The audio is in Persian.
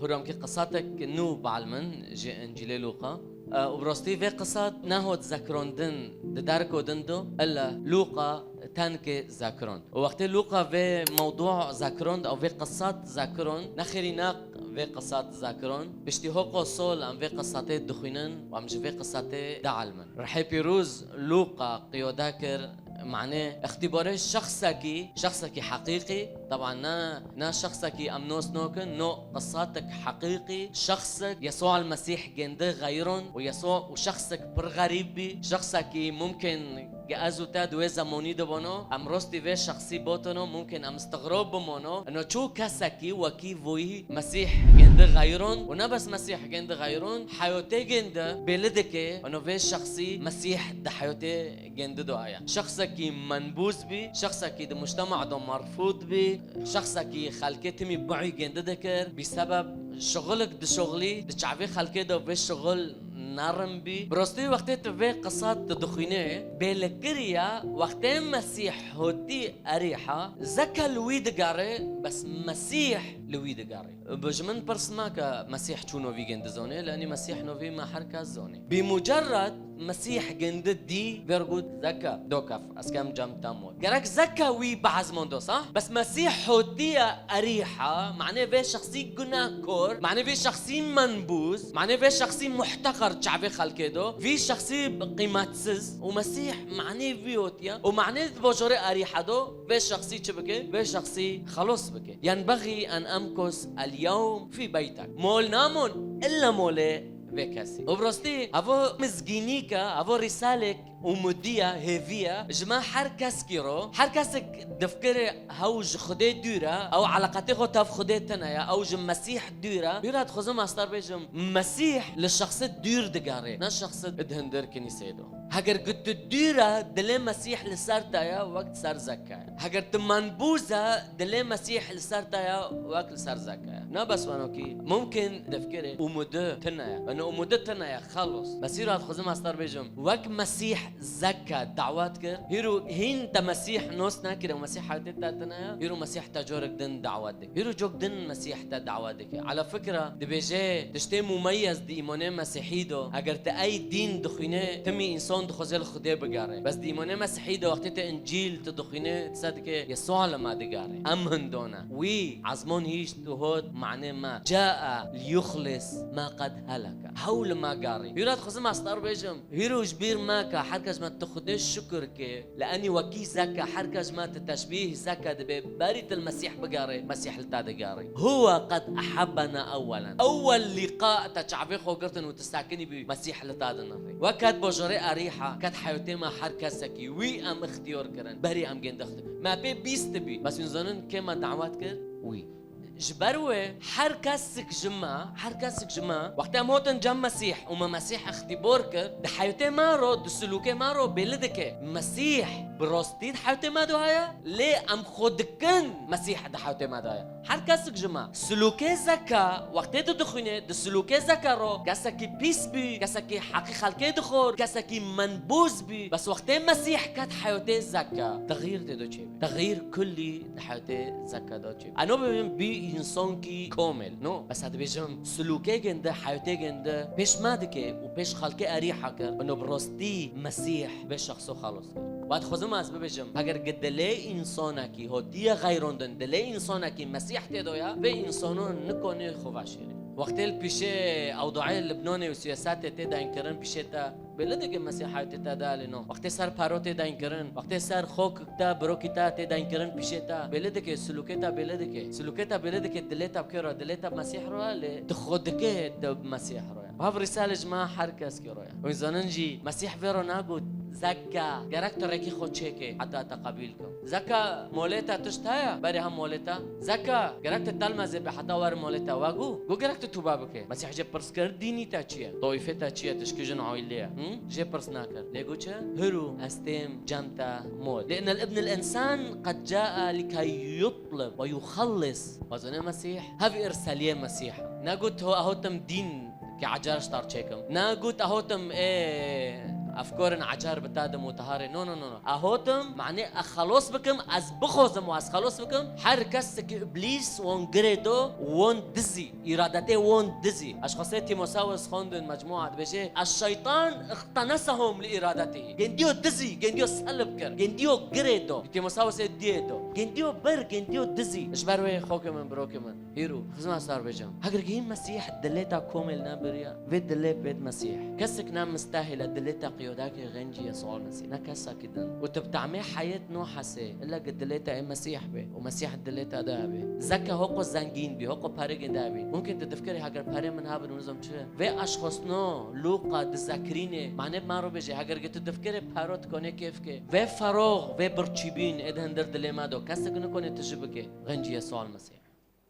هرام كي قصاتك نو بعلمن جي انجيل لوقا وبروستي في قصات ناهو تذكرون دن داركو دندو الا لوقا تانكي ذاكرون ووقت لوقا في موضوع ذاكرون او في قصات ذاكرون نخري ناق في قصات ذاكرون بشتي هوقو صول ام في قصاتي دخينن وام في قصاتي دعلمن رح بيروز لوقا قيو ذاكر معناه اختباري شخصك حقيقي طبعا نا شخصك امنوس نوكن نو قصاتك حقيقي شخصك يسوع المسيح جنده غيرون ويسوع وشخصك برغريبي شخصك ممكن جازو تاد ويزا مونيدو بونو ام روستي في شخصي بوتونو ممكن ام استغرب بمونو انه شو كسكي وكي فوي مسيح جنده غيرون ونبس مسيح جنده غيرون حيوتي جنده بلدك انه في شخصي مسيح ده حيوتي جنده دعايا شخصك منبوذ بي شخصك ده مجتمع ده مرفوض بي شخصك خلقتمي بعي جنده ذكر بسبب شغلك ده شغلي ده شعبي خلقه ده في شغل نارم بي بروستي وقتت في قصات تدخينه بلكريا وقتين مسيح هودي أريحة زكا لويد قاري بس مسيح لويد قاري بجمن برسماك مسيح شونو في جند زوني لأني مسيح نوفي ما حركة زوني بمجرد مسيح جند دي بيرغود زكا دوكاف اسكام جام تامول قالك زكا وي بعز موندو صح بس مسيح هودي أريحة معناه في شخصي جناكور معناه في شخصي منبوذ معناه في شخصي محتقر شعبي خلقه في شخصي قيمتسز ومسيح معناه فيوتيا ومعناه بوجوري أريحة دو في شخصي شبكه في شخصي خلص بك ينبغي أن أمكث اليوم في بيتك مول نامون إلا مولي بكاسي وبروستي أبو مزجينيكا أبو رسالك ومدية هيفية جماعة حركس كيرو حركسك دفكري هوج خدي دورة أو علاقاتي غطاف خدي تنايا أو جم مسيح دورة بيراد خزم أستار بيجم مسيح للشخص الدور دقاري نا الشخص ادهندر كنيسة دو هاگر قد الدورة دلي مسيح لسارتايا وقت سار زكايا هاگر تمنبوزة دلي مسيح لسارتايا وقت سار زكايا نا بس وانوكي ممكن دفكري ومدة تنايا انه ومدة تنايا خلص بس يراد خزم أستار بيجم وقت مسيح زكا دعوات كر هيرو هين تمسيح نوسنا كده ومسيح حياتنا تنايا هيرو مسيح تجورك دن دعواتك هيرو جوك دن مسيح دعواتك على فكرة دبيجي تشتي مميز دي إيمانه مسيحي دو اگر تأي دين دخينه تمي إنسان دخوزل خدي بقاري بس دي إيمانه مسيحي دو وقت إنجيل تدخينه تصدق يسوع لما دقاري أمهن دونا وي عزمون هيش تهود معناه ما جاء ليخلص ما قد هلك حول ما قاري يراد خزم أستار بيجم هيرو جبير ماكا حركز ما تاخدش شكر كي لاني وكي زكا حركز ما تتشبيه زكا دبي باريت المسيح بقاري مسيح لتادقاري هو قد احبنا اولا اول لقاء تشعبيخو قرتن وتستاكني بمسيح لتادنا وكاد بجري اريحه كاد حيوتي ما حركزكي وي ام اختيار كرن بري ام جندخت ما بي بيست بي بس ينزلن كما دعوات كر وي جبروه حركسك جماعة وقتها موتن جم مسيح وما مسيح اختبارك ده حيوتي مارو ده سلوكي مارو بلدك مسيح بروستيد حيوتي ما دعايا ليه ام خودكن مسيح ده حيوتي ما دعايا حركسك جماعة سلوكي زكا وقتها تدخينه ده سلوكي زكا رو كسكي بيس بي كسكي حقي خلقي دخور كسكي منبوز بي بس وقتها مسيح كات حيوتي زكا تغيير تدو چيب تغيير كلي ده حيوتي زكا دو چيب انو بي انسان کی کامل نو بس هذا بيجم سلوكي جنده حياتي جنده بيش مادكه وبيش خلقي اريحه كر انه بروستي مسيح بشخصه خلاص بعد خزم از بيجم اگر قد لي انسانك هديه غيروندن دلي انسانك مسيح تدويا في انسانون نكوني خواشيري وقت البيشي اوضاع اللبناني وسياسات تدا انكرن بيشتا بلدك المسيح تدا لنو وقت صار باروت تدا انكرن وقت صار خوك تا بروكيتا تدا انكرن بيشتا بلدك سلوكيتا بلدك دليتا بكرة دليتا بمسيح روح تخدك بمسيح روح وهذا رسالة جماعة حركة سكرويا ويزاننجي مسيح فيرو ناقود زكا كاركتر ركي خود شيكي حتى تقابلكم زكا مولتا تشتايا بري هم مولتا زكا كاركتر تلمزه بحتى ور مولتا واغو كاركتر توبابك مسيح جي برسكر ديني تاچيا طائفه تاچيا تشكيجن عائليه جي برسناكر ليغوچا هرو استيم جامتا مول لان الابن الانسان قد جاء لكي يطلب ويخلص وزن المسيح هذه ارساليه مسيح ناقوت هو اهوتم دين كعجارش تارچيكم ناقوت اهوتم افكار عجار بتادم وتهاري نو نو نو اهوتم معني اخلص بكم از بخوزم واز خلص بكم هر کس که ابلیس وان گریدو وان دزي ارادته وان دزي اشخاصي تيموساوس خوندن مجموعه بشه الشيطان اختنسهم لارادته جنديو دزي جنديو سلب كر جنديو گریدو تيموساوس ديدو جنديو بر جنديو دزي ايش بروي خوك من بروك من هيرو خزما صار بجم اگر جين مسيح دليتا كومل نابريا في دليت بيت مسيح كسك نام مستاهل دليتا قيوداك غنجي يسوع المسيح نكسا كده وتبتعمي حياه نوحسه الا قد دليتا مسيح به ومسيح دليتا ده به زكا هوقو زنگين بي هوقو پارگين ده بي ممكن تتفكري اگر پاره من هابن ونظام چه و اشخاص نو لوقا تذكرينه معنی ما رو بجه اگر که تتفكري پاروت کنه كيف که و فراغ و برچيبين ادهندر دل ما دو کسك نکنه تجبكه غنجي يسوع المسيح